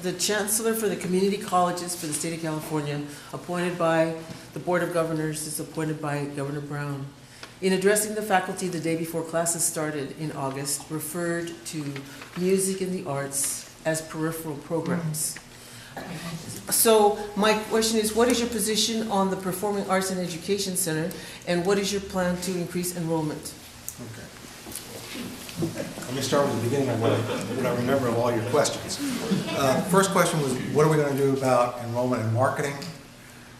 the Chancellor for the Community Colleges for the State of California, appointed by the Board of Governors, is appointed by Governor Brown, in addressing the faculty the day before classes started in August, referred to music and the arts as peripheral programs. So my question is, what is your position on the Performing Arts and Education Center, and what is your plan to increase enrollment? Okay. Let me start with the beginning of what I remember of all your questions. First question was, what are we going to do about enrollment and marketing?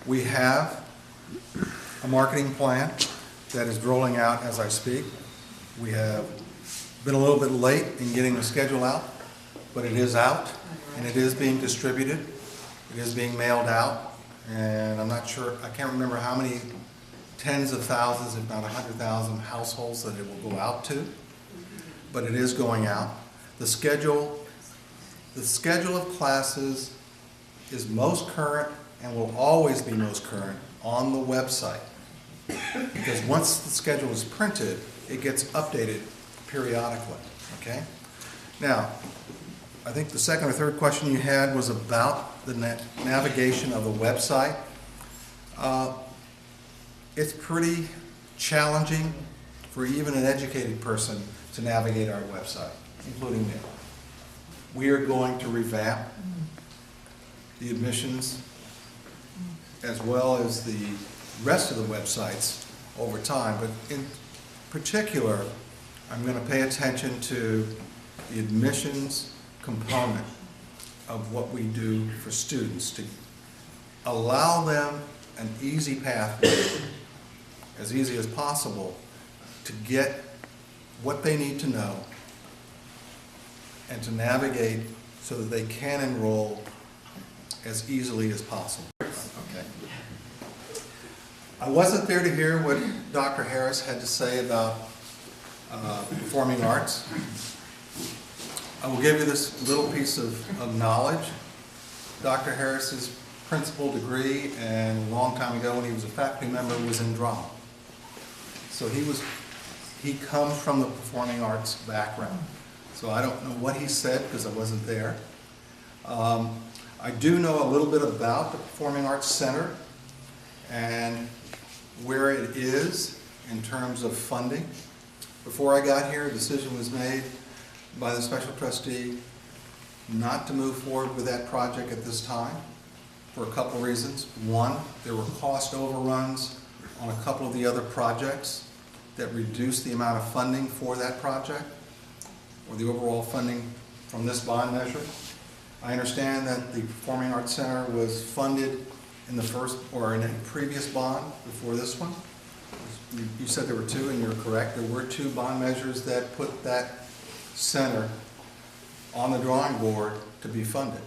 We have a marketing plan that is rolling out as I speak. We have been a little bit late in getting the schedule out, but it is out and it is being distributed. It is being mailed out, and I'm not sure, I can't remember how many tens of thousands, if not 100,000 households that it will go out to, but it is going out. The schedule of classes is most current and will always be most current on the website, because once the schedule is printed, it gets updated periodically, okay? Now, I think the second or third question you had was about the navigation of the website. It's pretty challenging for even an educated person to navigate our website, including me. We are going to revamp the admissions as well as the rest of the websites over time, but in particular, I'm going to pay attention to the admissions component of what we do for students to allow them an easy pathway, as easy as possible, to get what they need to know and to navigate so that they can enroll as easily as possible. Okay. I wasn't there to hear what Dr. Harris had to say about performing arts. I will give you this little piece of knowledge. Dr. Harris's principal degree, and a long time ago when he was a faculty member, was in drama. So he comes from the performing arts background. So I don't know what he said because I wasn't there. I do know a little bit about the Performing Arts Center and where it is in terms of funding. Before I got here, a decision was made by the special trustee not to move forward with that project at this time for a couple of reasons. One, there were cost overruns on a couple of the other projects that reduced the amount of funding for that project, or the overall funding from this bond measure. I understand that the Performing Arts Center was funded in the first, or in a previous bond before this one. You said there were two, and you're correct. There were two bond measures that put that center on the drawing board to be funded.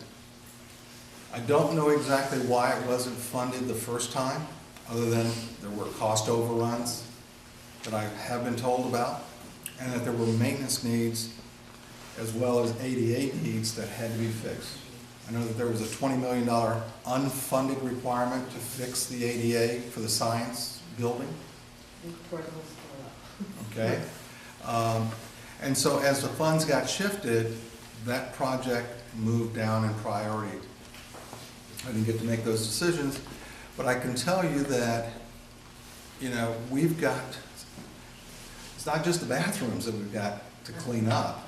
I don't know exactly why it wasn't funded the first time, other than there were cost overruns that I have been told about, and that there were maintenance needs as well as ADA needs that had to be fixed. I know that there was a $20 million unfunded requirement to fix the ADA for the science building. Okay. And so as the funds got shifted, that project moved down in priority. I didn't get to make those decisions, but I can tell you that, you know, we've got, it's not just the bathrooms that we've got to clean up.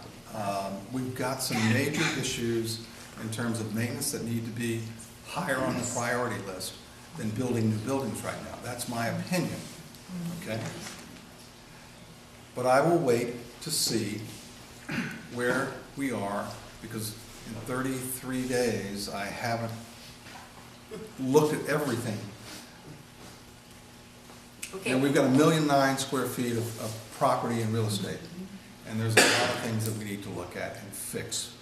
We've got some major issues in terms of maintenance that need to be higher on the priority list than building new buildings right now. That's my opinion, okay? But I will wait to see where we are, because in 33 days I haven't looked at everything. Okay. And we've got 1.9 million square feet of property and real estate, and there's a lot of things that we need to look at and fix.